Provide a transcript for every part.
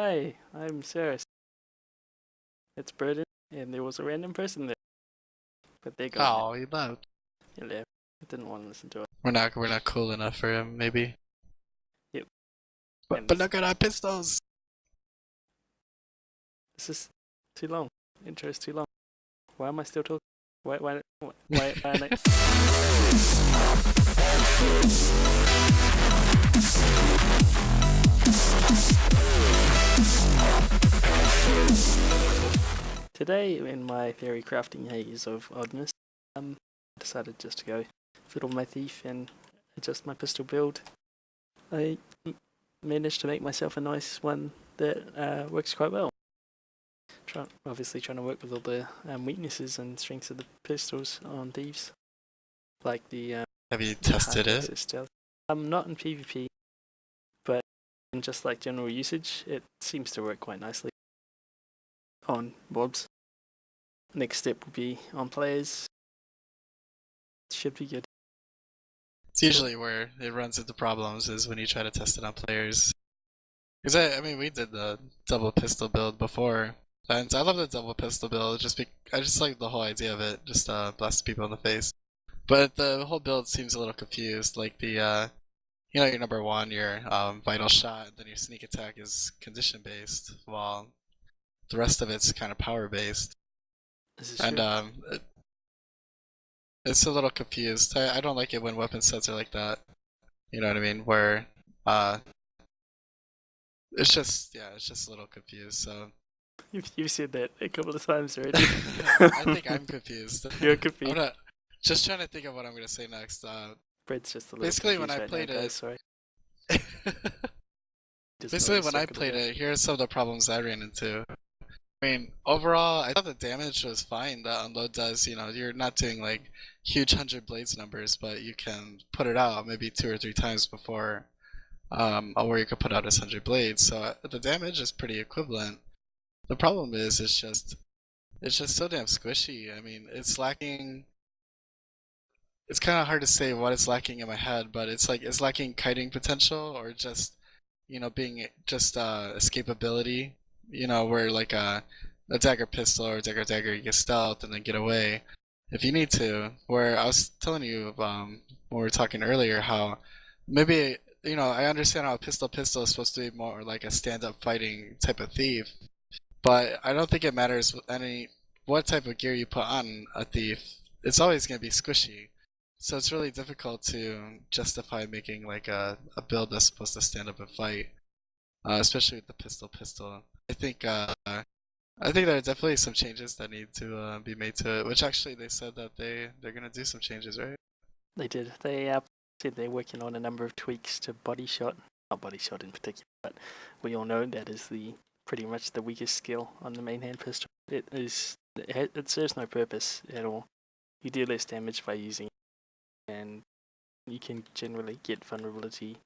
Hi, I'm Sarah. It's Burden, and there was a random person there, but they're gone. Oh, he left. He left. I didn't want to listen to it. We're not cool enough for him, maybe. Yep. But look at our pistols. This is too long. Intro is too long. Why am I still talking? Why am I? Today, in my theory crafting haze of oddness, I decided just to go fiddle my thief and adjust my pistol build. I managed to make myself a nice one that works quite well. Obviously trying to work with all the weaknesses and strengths of the pistols on Thieves, like the Have you tested it? stealth. Not in PvP, but in just like general usage, it seems to work quite nicely on mobs. Next step will be on players. Should be good. It's usually where it runs into problems is when you try to test it on players. Because I mean, we did the double pistol build before, and I love the double pistol build. I just like the whole idea of it, just blast people in the face. But the whole build seems a little confused. Like your number one, your vital shot, and then your sneak attack is condition based, while the rest of it's kind of power based. And it's a little confused. I don't like it when weapon sets are like that. You know what I mean? Where it's just a little confused. So You've said that a couple of times already. I think I'm confused. You're confused. I'm just trying to think of what I'm gonna say next. Brett's just a little basically when I right played now, it. guys, sorry. Basically when I played it, here are some of the problems I ran into. I mean, overall, I thought the damage was fine. The unload does, you're not doing like huge 100 blades numbers, but you can put it out maybe 2 or 3 times before where you could put out 100 blades. So the damage is pretty equivalent. The problem is, it's just so damn squishy. I mean, it's lacking. It's kind of hard to say what it's lacking in my head, but it's lacking kiting potential or just, being just escapability. Where like a dagger pistol or dagger you can stealth and then get away if you need to. Where I was telling you when we were talking earlier how maybe I understand how a pistol is supposed to be more like a stand-up fighting type of thief, but I don't think it matters what type of gear you put on a thief. It's always going to be squishy. So it's really difficult to justify making like a build that's supposed to stand up and fight, especially with the pistol. I think there are definitely some changes that need to be made to it. Which actually they said that they're gonna do some changes, right? They did. They said they're working on a number of tweaks to body shot. Not body shot in particular, but we all know that is pretty much the weakest skill on the main hand pistol. It serves no purpose at all. You do less damage by using it, and you can generally get vulnerability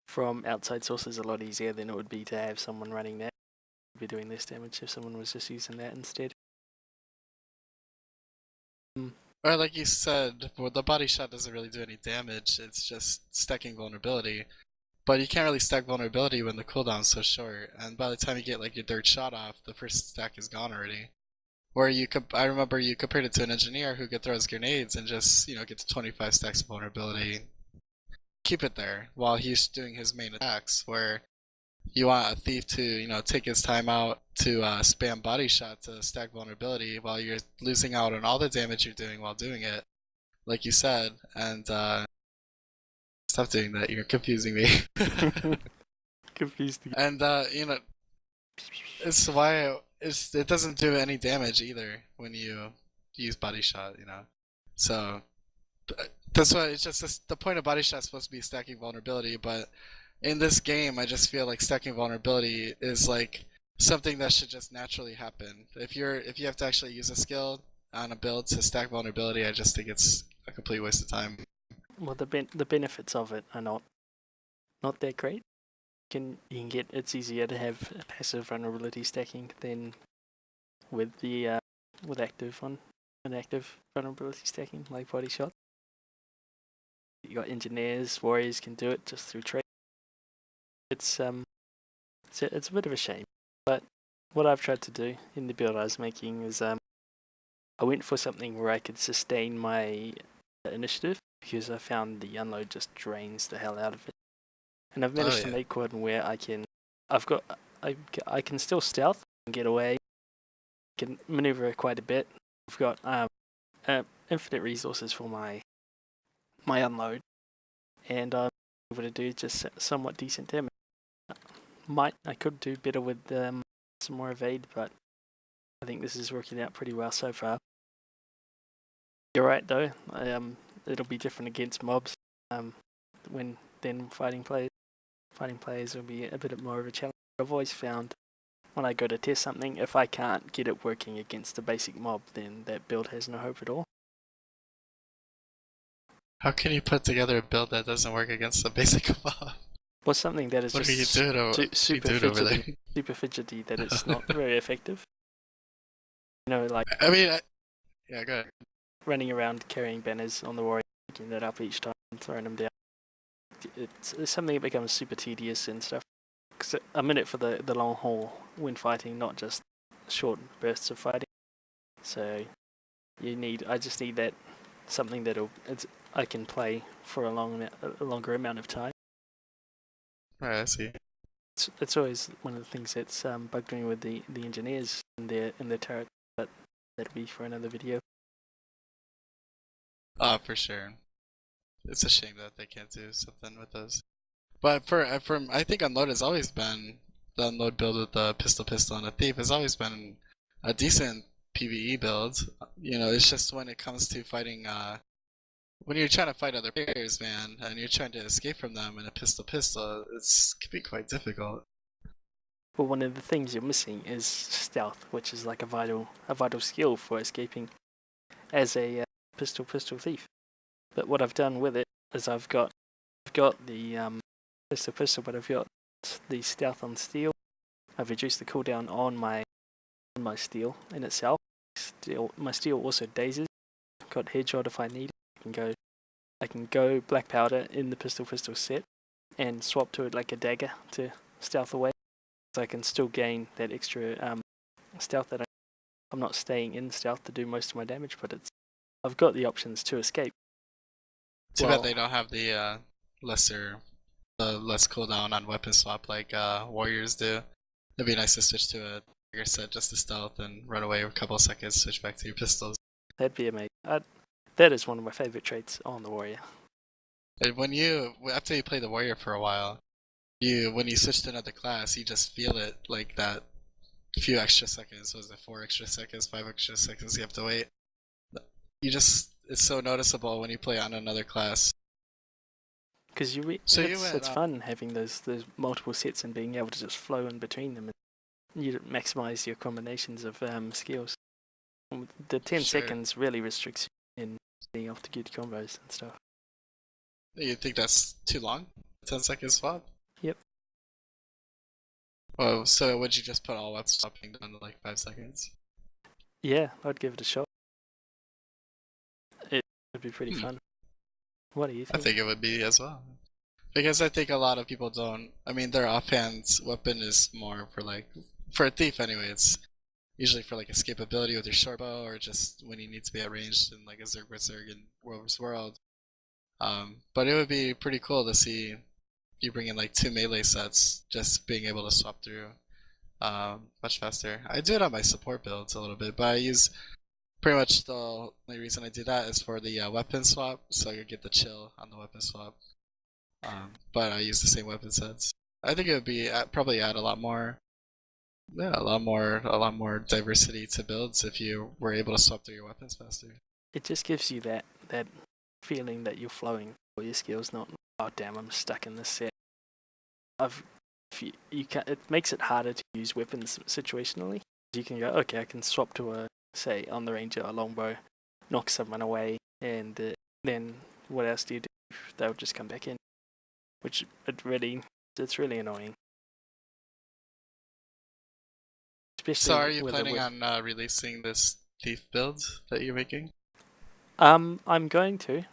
from outside sources a lot easier than it would be to have someone running that. Be doing less damage if someone was just using that instead. Or like you said, well, the body shot doesn't really do any damage. It's just stacking vulnerability. But you can't really stack vulnerability when the cooldown's so short, and by the time you get like your third shot off, the first stack is gone already. Where I remember you compared it to an engineer who could throw his grenades and just get to 25 stacks of vulnerability, keep it there while he's doing his main attacks. Where you want a thief to take his time out to spam body shot to stack vulnerability while you're losing out on all the damage you're doing while doing it, like you said. And stop doing that, you're confusing me. Confused. And it's why it doesn't do any damage either when you use body shot. So that's why it's just the point of body shot is supposed to be stacking vulnerability. But in this game, I just feel like stacking vulnerability is like something that should just naturally happen. If you have to actually use a skill on a build to stack vulnerability, I just think it's a complete waste of time. Well, the benefits of it are not that great. You can get, it's easier to have passive vulnerability stacking than with the with active vulnerability stacking like body shot. You got engineers, warriors can do it just through trade. It's a bit of a shame. But what I've tried to do in the build I was making is I went for something where I could sustain my initiative, because I found the unload just drains the hell out of it. And I've managed to make one where I can still stealth and get away, can maneuver quite a bit. I've got infinite resources for my unload, and I'm able to do just somewhat decent damage. I could do better with some more evade, but I think this is working out pretty well so far. You're right though. It'll be different against mobs. When then fighting players will be a bit more of a challenge. I've always found when I go to test something, if I can't get it working against the basic mob, then that build has no hope at all. How can you put together a build that doesn't work against the basic mob? Well, something that is super fidgety that it's not very effective. You know, like yeah, go ahead. Running around carrying banners on the warrior, picking that up each time and throwing them down. It's something that becomes super tedious and stuff. Cause I'm in it for the long haul when fighting, not just short bursts of fighting. So I just need that something I can play for a longer amount of time. Right, I see. It's always one of the things that's bugged me with the engineers and their turret, but that'll be for another video. For sure. It's a shame that they can't do something with those. But I think Unload has always been, the Unload build with the pistol and a thief has always been a decent PvE build. You know, it's just when it comes to fighting, when you're trying to fight other players, man, and you're trying to escape from them in a pistol, it can be quite difficult. Well, one of the things you're missing is stealth, which is like a vital skill for escaping as a pistol thief. But what I've done with it is I've got the pistol, but I've got the stealth on steel. I've reduced the cooldown on my steel in itself. My steel also dazes. I've got headshot if I need it. I can go black powder in the pistol set and swap to it like a dagger to stealth away. So I can still gain that extra stealth that I'm not staying in stealth to do most of my damage, but I've got the options to escape. Too bad they don't have the less cooldown on weapon swap like warriors do. It'd be nice to switch to a dagger set just to stealth and run away a couple of seconds, switch back to your pistols. That'd be amazing. That is one of my favorite traits on the warrior. And after you play the warrior for a while, when you switch to another class, you just feel it like that few extra seconds. Was it 4 extra seconds, 5 extra seconds you have to wait? It's so noticeable when you play on another class. Because it's fun having those multiple sets and being able to just flow in between them, and you maximize your combinations of skills. The 10 seconds really restricts you in being able to get combos and stuff. You think that's too long? 10 seconds swap? Yep. Oh, so would you just put all weapon swapping down to like 5 seconds? Yeah, I'd give it a shot. It would be pretty fun. What do you think? I think it would be as well. Because I think a lot of people don't. I mean, their offhand weapon is more for a thief anyway, it's usually for like escapability with your short bow, or just when you need to be at range in like a Zerg in World vs. World. But it would be pretty cool to see you bring in like 2 melee sets, just being able to swap through much faster. I do it on my support builds a little bit, but I use pretty much the only reason I do that is for the weapon swap, so I could get the chill on the weapon swap. But I use the same weapon sets. I think it would be probably add a lot more diversity to builds if you were able to swap through your weapons faster. It just gives you that feeling that you're flowing for your skills, not oh damn I'm stuck in this set. It makes it harder to use weapons situationally. You can go okay, I can swap to say on the ranger a longbow, knock someone away, and then what else do you do? They'll just come back in, which it's really annoying. Especially so are you planning on releasing this thief build that you're making? I'm going to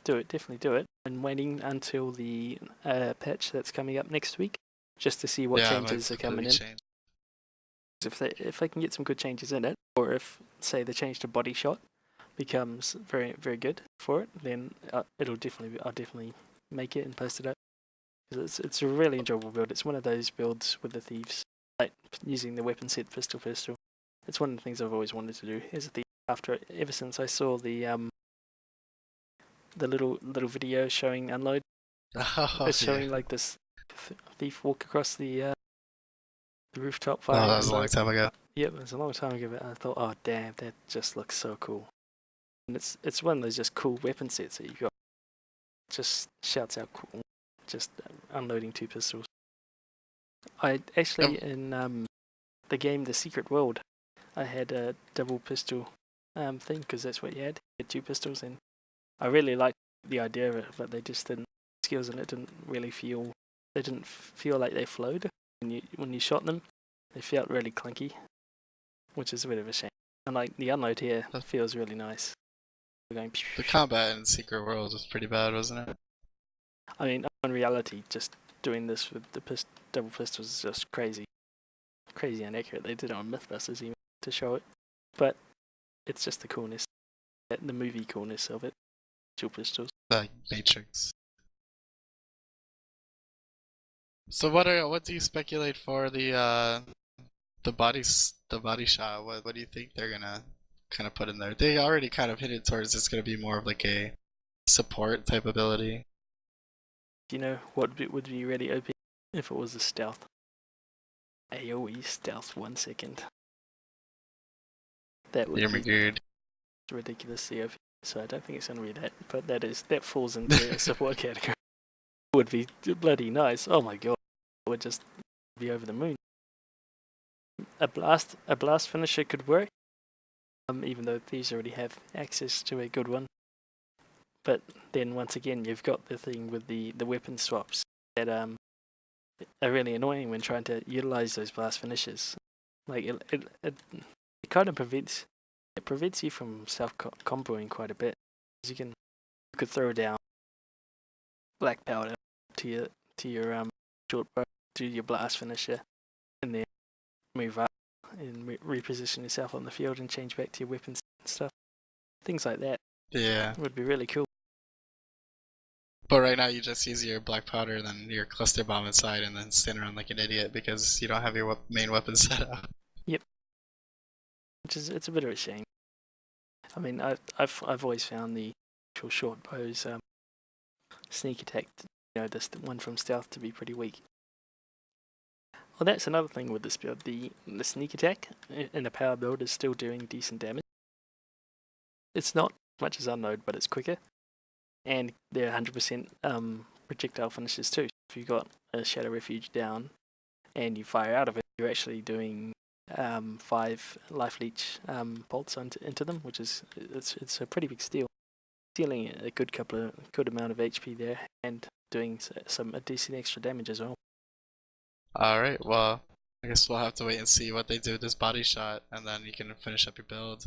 definitely do it. I'm waiting until the patch that's coming up next week, just to see what changes are coming in. if they can get some good changes in it, or if say the change to body shot becomes very very good for it, then I'll definitely make it and post it up. It's a really enjoyable build. It's one of those builds with the thieves, like using the weapon set pistol. It's one of the things I've always wanted to do as a thief. Ever since I saw the little video showing unload, it's showing like this thief walk across the rooftop fire. Oh, that was a long time ago. Yep, it was a long time ago. But I thought, oh damn, that just looks so cool. And it's one of those just cool weapon sets that you've got. Just shouts out cool. Just unloading 2 pistols. I actually in the game The Secret World, I had a double pistol thing because that's what you had. You had 2 pistols, and I really liked the idea of it, but they just didn't skills in it didn't really feel. They didn't feel like they flowed when you shot them. They felt really clunky, which is a bit of a shame. And like the unload here feels really nice. We're going. The combat in Secret World was pretty bad, wasn't it? I mean, in reality, just doing this with the double pistols is just crazy inaccurate. They did it on Mythbusters even to show it, but it's just the coolness, the movie coolness of it. Dual pistols. The Matrix. So what do you speculate for the body shot? What do you think they're gonna kind of put in there? They already kind of hinted towards it's gonna be more of like a support type ability. You know what would be really OP if it was a stealth? AoE stealth 1 second. That would be good. Ridiculously OP. So I don't think it's gonna be that, but that falls into a support category. It would be bloody nice. Oh my god, it would just be over the moon. A blast finisher could work. Even though these already have access to a good one. But then once again, you've got the thing with the weapon swaps that are really annoying when trying to utilize those blast finishes. Like it kind of prevents you from self comboing quite a bit. You could throw down black powder to your short bow, do your blast finisher, and then move up and reposition yourself on the field and change back to your weapons and stuff. Things like that. Yeah. Would be really cool. But right now you just use your black powder and then your cluster bomb inside and then stand around like an idiot because you don't have your main weapon set up. Yep. It's a bit of a shame. I mean, I've always found the actual short bows sneak attack, this one from stealth to be pretty weak. Well, that's another thing with this build. The sneak attack in a power build is still doing decent damage. It's not as much as unload, but it's quicker. And they're 100% projectile finishes too. If you've got a Shadow Refuge down and you fire out of it, you're actually doing 5 life leech bolts into them, which is it's a pretty big steal. Stealing a good amount of HP there and doing a decent extra damage as well. Alright, well, I guess we'll have to wait and see what they do with this body shot, and then you can finish up your build.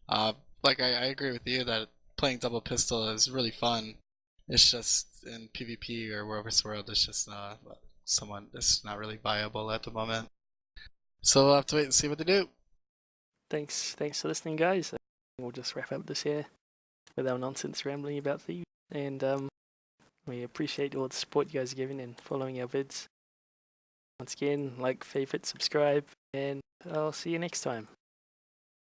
Like I agree with you that playing double pistol is really fun. It's just in PvP or Warverse World, it's just it's not really viable at the moment. So we'll have to wait and see what they do. Thanks for listening, guys. We'll just wrap up this here with our nonsense rambling about Thieves, and we appreciate all the support you guys are giving and following our vids. Once again, like, favorite, subscribe, and I'll see you next time.